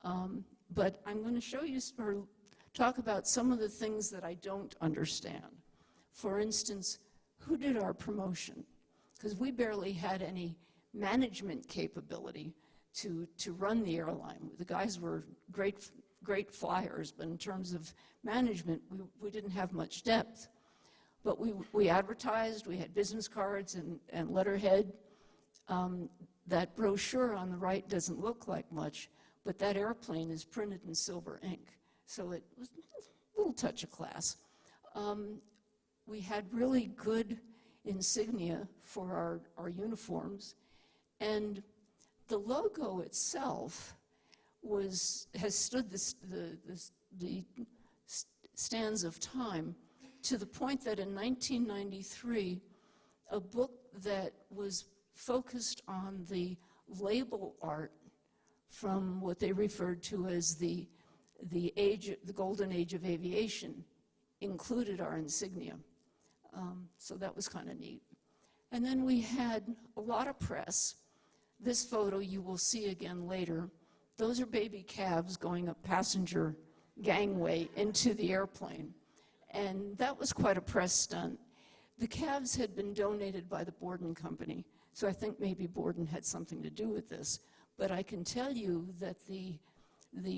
But I'm going to show you or talk about some of the things that I don't understand. For instance, who did our promotion? Because we barely had any management capability to run the airline. The guys were great flyers, but in terms of management, we didn't have much depth. But we advertised, we had business cards and letterhead. That brochure on the right doesn't look like much, but that airplane is printed in silver ink. So it was a little touch of class. We had really good insignia for our uniforms, and the logo itself has stood the stands of time, to the point that in 1993, a book that was focused on the label art from what they referred to as the golden age of aviation included our insignia. So that was kind of neat. And then we had a lot of press. This photo you will see again later. Those are baby calves going up passenger gangway into the airplane. And that was quite a press stunt. The calves had been donated by the Borden Company, so I think maybe Borden had something to do with this. But I can tell you that the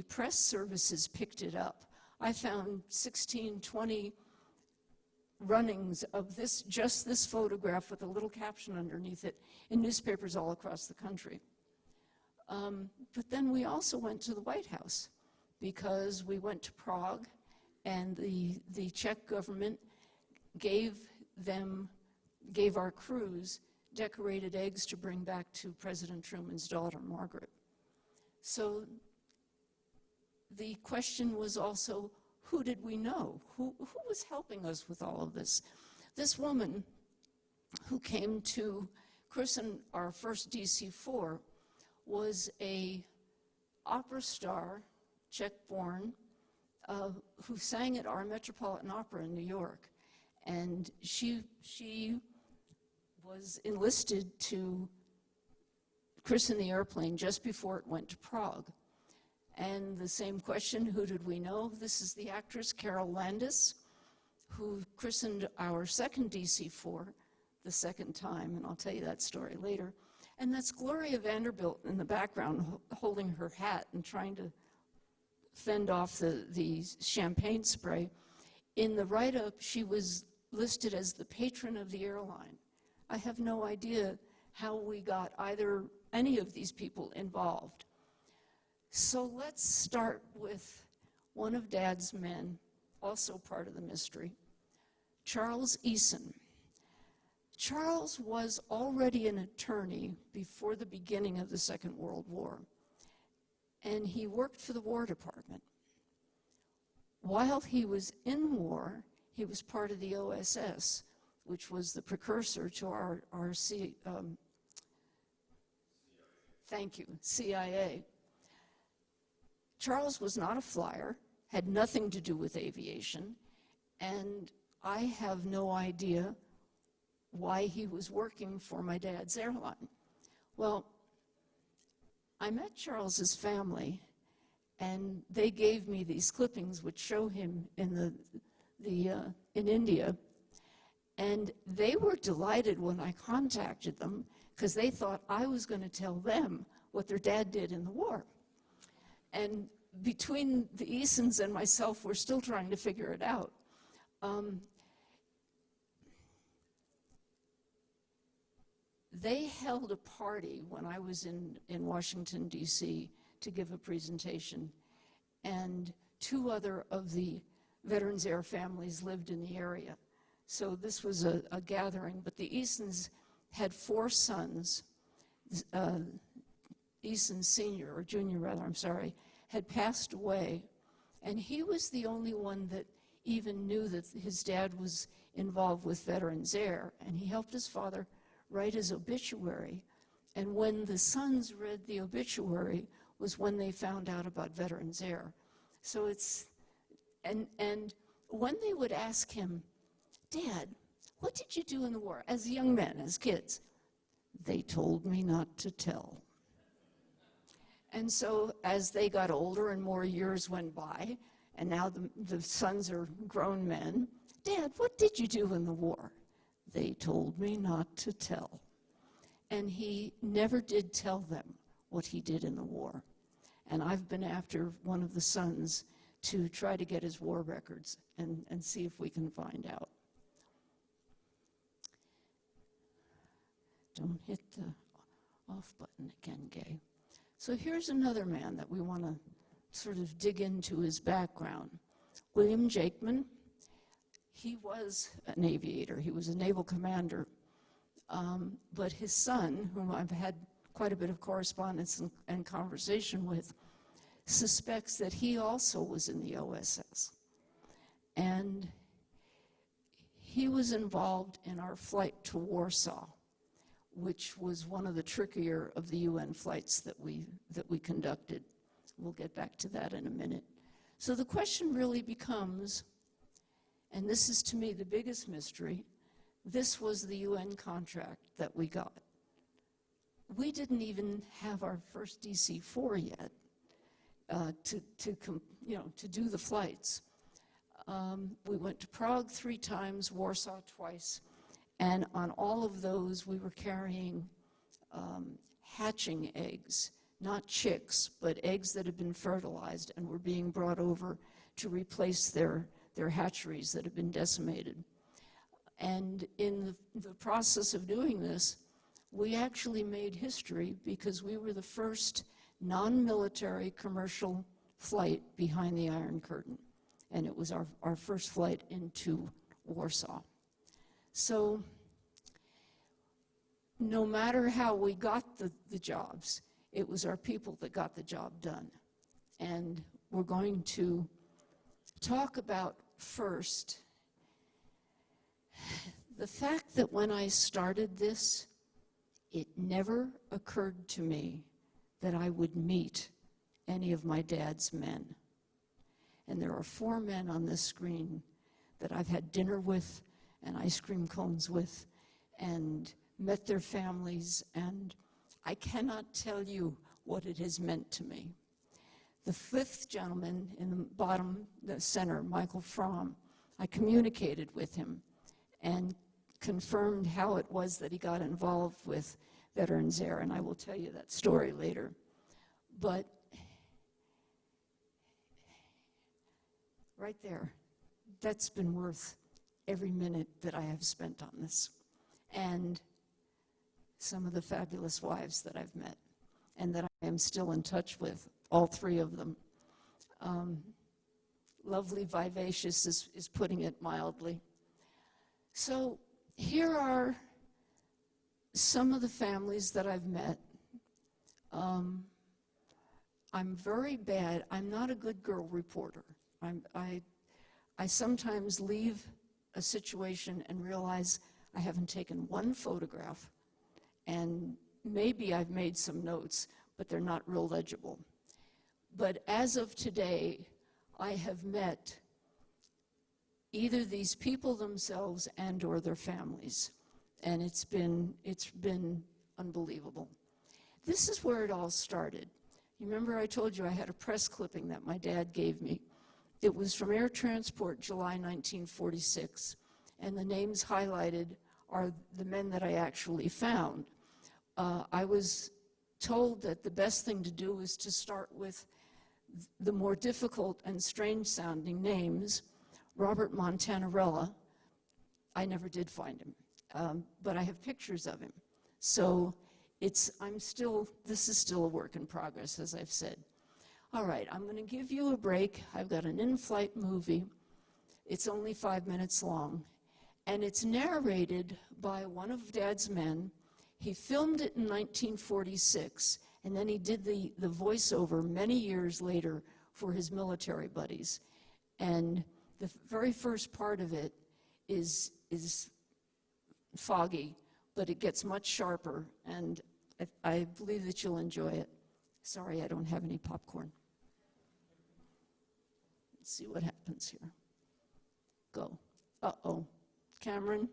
press services picked it up. I found 16, 20 runnings of just this photograph with a little caption underneath it in newspapers all across the country. But then we also went to the White House, because we went to Prague, and the Czech government gave our crews decorated eggs to bring back to President Truman's daughter, Margaret. So the question was also, who did we know? Who was helping us with all of this? This woman who came to christen our first DC-4 was a opera star, Czech-born, who sang at our Metropolitan Opera in New York. And she was enlisted to christen the airplane just before it went to Prague. And the same question, who did we know? This is the actress Carol Landis, who christened our second DC-4 the second time, and I'll tell you that story later. And that's Gloria Vanderbilt in the background holding her hat and trying to fend off the champagne spray. In the write-up, she was listed as the patron of the airline. I have no idea how we got any of these people involved. So let's start with one of Dad's men, also part of the mystery, Charles Eason. Charles was already an attorney before the beginning of the Second World War, and he worked for the War Department. While he was in war, he was part of the OSS, which was the precursor to our CIA. Charles was not a flyer, had nothing to do with aviation, and I have no idea why he was working for my dad's airline. Well, I met Charles's family, and they gave me these clippings which show him in in India, and they were delighted when I contacted them, because they thought I was going to tell them what their dad did in the war. And between the Easons and myself, we're still trying to figure it out. They held a party when I was in Washington, D.C. to give a presentation, and 2 other of the Veterans Air families lived in the area. So this was a gathering, but the Easons had 4 sons. Eason Sr., or Jr. rather, I'm sorry, had passed away, and he was the only one that even knew that his dad was involved with Veterans Air, and he helped his father write his obituary. And when the sons read the obituary was when they found out about Veterans Air. So and when they would ask him, Dad, what did you do in the war? As young men, as kids, they told me not to tell. And so as they got older and more years went by, and now the sons are grown men, Dad, what did you do in the war? They told me not to tell. And he never did tell them what he did in the war. And I've been after one of the sons to try to get his war records and see if we can find out. Don't hit the off button again, Gaye. So here's another man that we want to sort of dig into his background. William Jakeman. He was an aviator. He was a naval commander. But his son, whom I've had quite a bit of correspondence and conversation with, suspects that he also was in the OSS. And he was involved in our flight to Warsaw, which was one of the trickier of the UN flights that we conducted. We'll get back to that in a minute. So the question really becomes, and this is to me the biggest mystery, this was the UN contract that we got. We didn't even have our first DC-4 yet to do the flights. We went to Prague 3 times, Warsaw twice, and on all of those we were carrying hatching eggs, not chicks, but eggs that had been fertilized and were being brought over to replace their hatcheries that had been decimated. And in the process of doing this, we actually made history because we were the first non-military commercial flight behind the Iron Curtain. And it was our first flight into Warsaw. So no matter how we got the jobs, it was our people that got the job done. And we're going to talk about first the fact that when I started this, it never occurred to me that I would meet any of my dad's men. And there are 4 men on this screen that I've had dinner with and ice cream cones with and met their families, and I cannot tell you what it has meant to me. The 5th gentleman in the bottom, the center, Michael Fromm, I communicated with him and confirmed how it was that he got involved with Veterans Air, and I will tell you that story later. But right there, that's been worth every minute that I have spent on this. And some of the fabulous wives that I've met and that I am still in touch with, all 3 of them. Lovely Vivacious is putting it mildly. So here are some of the families that I've met. I'm very bad. I'm not a good girl reporter. I sometimes leave a situation and realize I haven't taken one photograph, and maybe I've made some notes, but they're not real legible. But as of today, I have met either these people themselves and or their families, and it's been unbelievable. This is where it all started. You remember I told you I had a press clipping that my dad gave me. It was from Air Transport, July 1946, and the names highlighted are the men that I actually found. I was told that the best thing to do was to start with the more difficult and strange sounding names. Robert Montanarella, I never did find him, but I have pictures of him. So this is still a work in progress, as I've said. All right, I'm going to give you a break. I've got an in-flight movie. It's only 5 minutes long, and it's narrated by one of Dad's men. He filmed it in 1946, and then he did the voiceover many years later for his military buddies. And the very first part of it is foggy, but it gets much sharper, and I believe that you'll enjoy it. Sorry, I don't have any popcorn. Let's see what happens here. Go. Uh-oh. Cameron?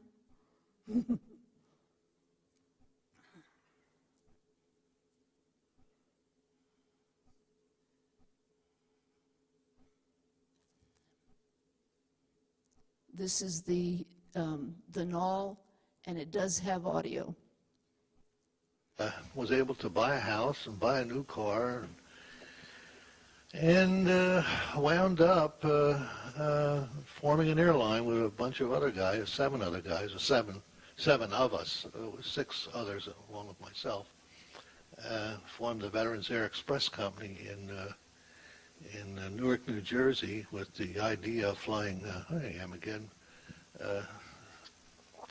This is the null, and it does have audio. Was able to buy a house and buy a new car, and wound up forming an airline with a bunch of other guys, seven of us, 6 others along with myself. Formed the Veterans Air Express Company in Newark, New Jersey, with the idea of flying. I am again.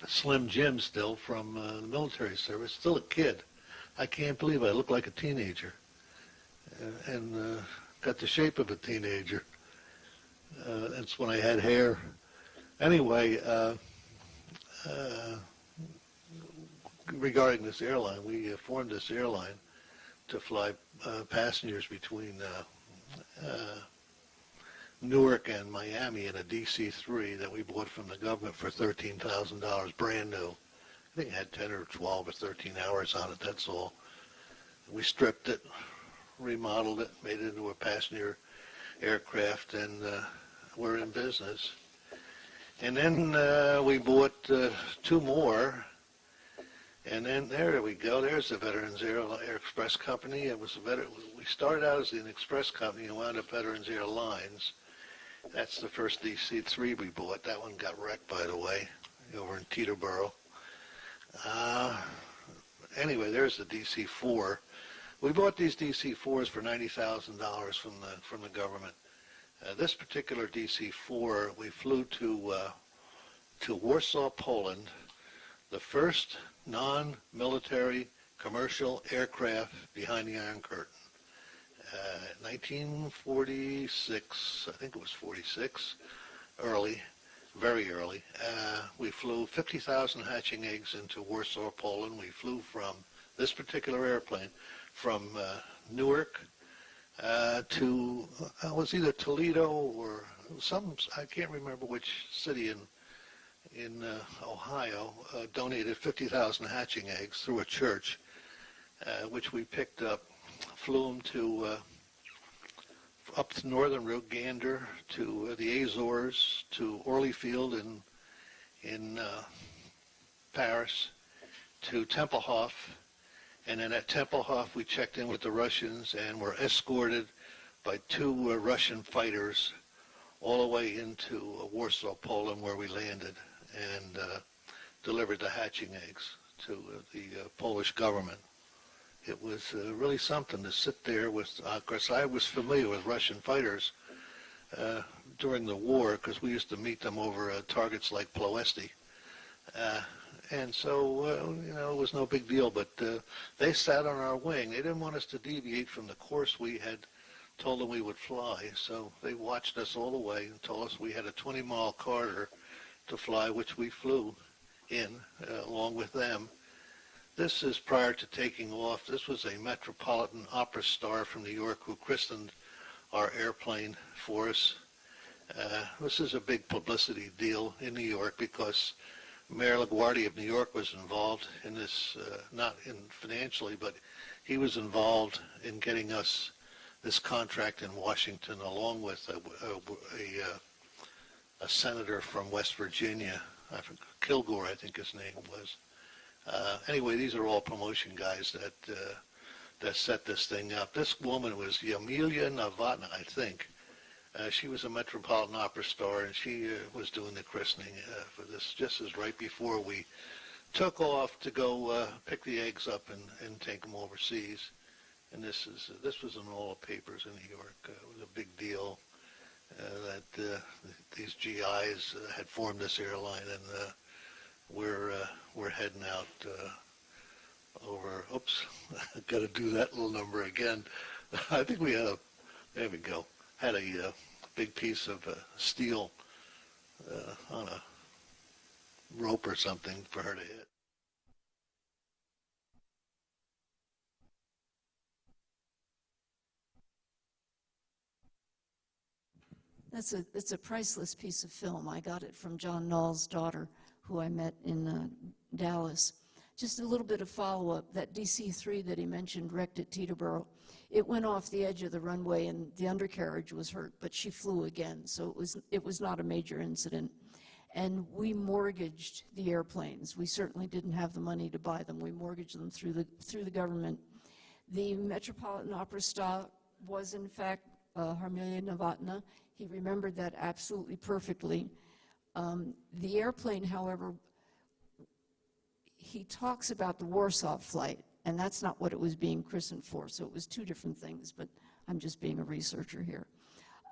Slim Jim, still from the military service, still a kid. I can't believe I look like a teenager, and got the shape of a teenager. That's when I had hair. Anyway, regarding this airline, we formed this airline to fly passengers between Newark and Miami in a DC-3 that we bought from the government for $13,000, brand new. I think it had 10 or 12 or 13 hours on it, that's all. We stripped it, remodeled it, made it into a passenger aircraft, and we're in business. And then we bought 2 more, and then there we go. There's the Veterans Air Express Company. It was we started out as an express company and wound up Veterans Airlines. That's the first DC-3 we bought. That one got wrecked, by the way, over in Teterboro. Anyway, there's the DC-4. We bought these DC-4s for $90,000 from the government. This particular DC-4, we flew to Warsaw, Poland, the first non-military commercial aircraft behind the Iron Curtain. 1946, I think it was 46, early, very early. We flew 50,000 hatching eggs into Warsaw, Poland. We flew from this particular airplane from Newark to, it was either Toledo or I can't remember which city in Ohio, donated 50,000 hatching eggs through a church, which we picked up, flew them to up the northern route, Gander, to the Azores, to Orlyfield in Paris, to Tempelhof, and then at Tempelhof we checked in with the Russians and were escorted by 2 Russian fighters all the way into Warsaw, Poland, where we landed and delivered the hatching eggs to the Polish government. It was really something to sit there with, of course I was familiar with Russian fighters during the war because we used to meet them over targets like Ploesti. And so, it was no big deal, but they sat on our wing. They didn't want us to deviate from the course we had told them we would fly, so they watched us all the way and told us we had a 20-mile corridor to fly, which we flew in along with them. This is prior to taking off. This was a Metropolitan Opera star from New York who christened our airplane for us. This is a big publicity deal in New York because Mayor LaGuardia of New York was involved in this, not in financially, but he was involved in getting us this contract in Washington, along with a senator from West Virginia, Kilgore, I think his name was. Anyway, these are all promotion guys that set this thing up. This woman was Yamilia Novotna, I think. She was a Metropolitan Opera star, and she was doing the christening for this just as right before we took off to go pick the eggs up and take them overseas. And this was in all the papers in New York. It was a big deal that these GIs had formed this airline, and we're heading out over. Oops, got to do that little number again. I think we had there we go. Had a big piece of steel on a rope or something for her to hit. It's a priceless piece of film. I got it from John Knoll's daughter, who I met in Dallas. Just a little bit of follow-up. That DC-3 that he mentioned wrecked at Teterboro. It went off the edge of the runway and the undercarriage was hurt, but she flew again, so it was not a major incident. and we mortgaged the airplanes. We certainly didn't have the money to buy them. We mortgaged them through the government. The Metropolitan Opera star was, in fact, Harmelia Novotna. He remembered that absolutely perfectly. The airplane, however, he talks about the Warsaw flight, and that's not what it was being christened for, so it was two different things, but I'm just being a researcher here.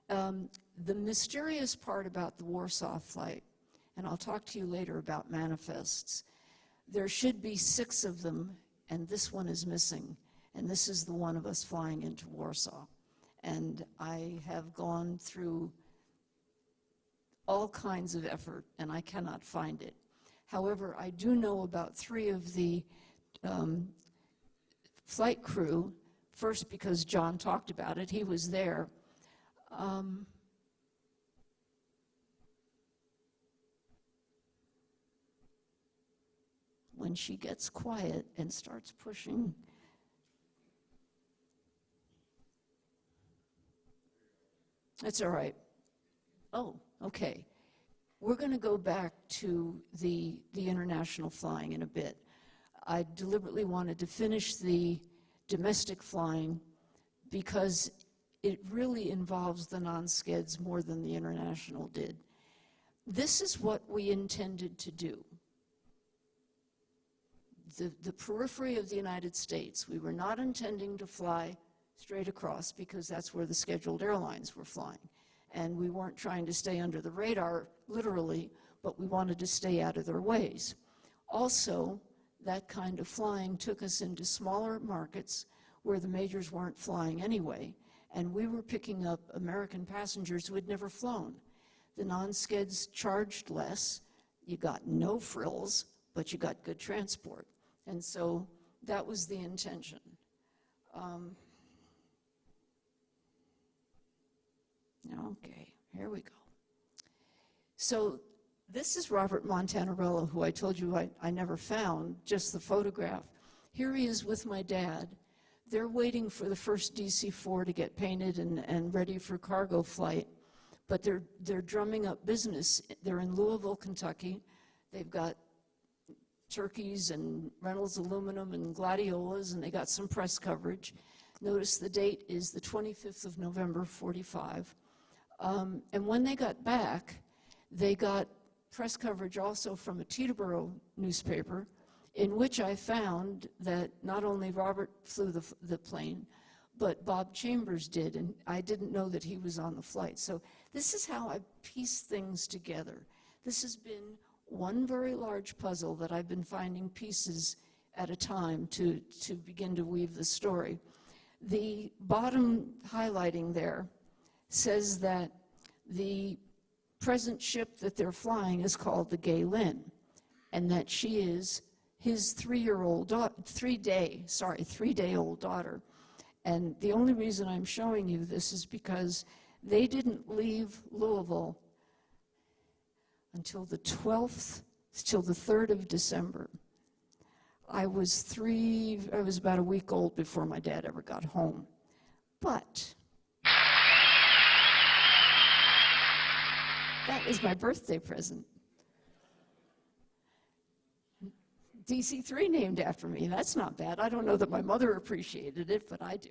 The mysterious part about the Warsaw flight, and I'll talk to you later about manifests, there should be 6 of them, and this one is missing, and this is the one of us flying into Warsaw. And I have gone through all kinds of effort, and I cannot find it. However, I do know about 3 of the flight crew, first because John talked about it, he was there. When she gets quiet and starts pushing. That's all right. Oh, okay. We're going to go back to the international flying in a bit. I deliberately wanted to finish the domestic flying because it really involves the non-skeds more than the international did. This is what we intended to do. The periphery of the United States, we were not intending to fly straight across because that's where the scheduled airlines were flying. And we weren't trying to stay under the radar, literally, but we wanted to stay out of their ways. Also, that kind of flying took us into smaller markets where the majors weren't flying anyway, and we were picking up American passengers who had never flown. The non-skeds charged less, you got no frills, but you got good transport. And so that was the intention. Okay, here we go. So this is Robert Montanarella, who I told you I never found, just the photograph. Here he is with my dad. They're waiting for the first DC-4 to get painted and ready for cargo flight, but they're drumming up business. They're in Louisville, Kentucky. They've got turkeys and Reynolds aluminum and gladiolas, and they got some press coverage. Notice the date is the 25th of November, 45. And when they got back, they got press coverage also from a Teterboro newspaper, in which I found that not only Robert flew the plane, but Bob Chambers did, and I didn't know that he was on the flight. So this is how I piece things together. This has been one very large puzzle that I've been finding pieces at a time to begin to weave the story. The bottom highlighting there says that the present ship that they're flying is called the Gaye Lyn, and that she is his 3-day-old daughter. And the only reason I'm showing you this is because they didn't leave Louisville until the 12th, till the 3rd of December. I was about a week old before my dad ever got home. But that was my birthday present. DC-3 named after me. That's not bad. I don't know that my mother appreciated it, but I do.